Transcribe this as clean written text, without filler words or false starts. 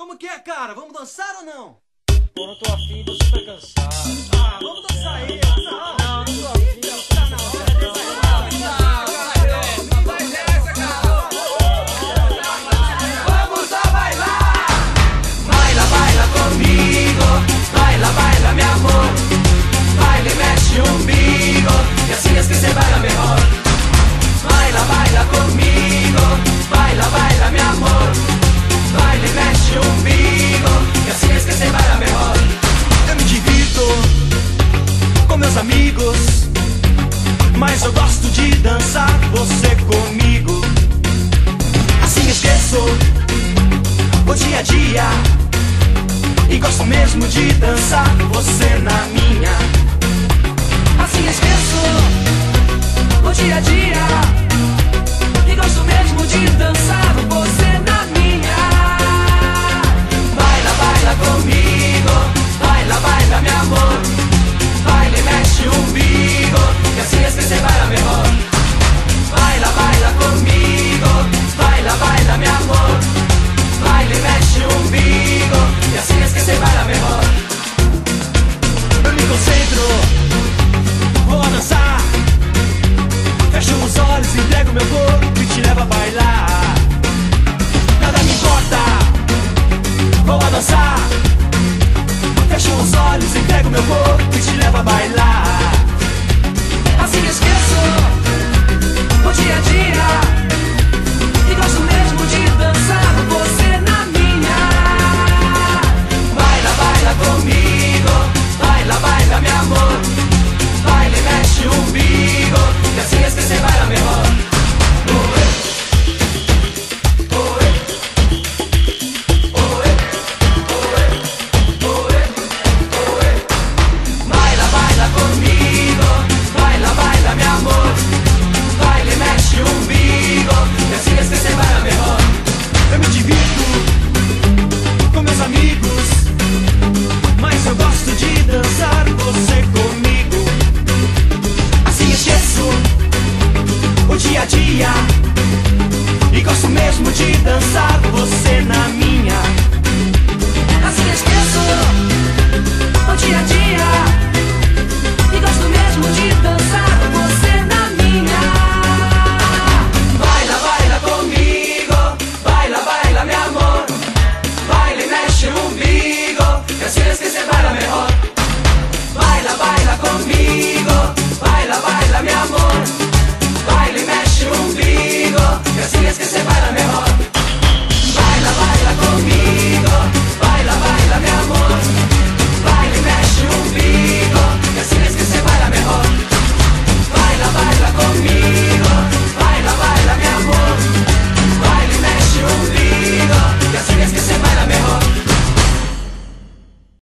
Como que é, cara? Vamos dançar ou não? Pô, não tô afim, tô super cansado. Ah, vamos dançar aí. Não, não tô afim, tá na hora. Vamos a bailar. Baila, baila comigo. Baila, baila, mi amor. Baila y mexe o umbigo. Y así es que se baila mejor. Baila, baila comigo. Baila, baila, mi amor. Baila y mexe o umbigo. Y así es que se baila mejor. Eu me divirto com meus amigos, mas eu gosto de dançar você comigo. Assim esqueço o dia a dia e gosto mesmo de dançar você na minha. Assim esqueço o dia a dia e gosto mesmo de dançar você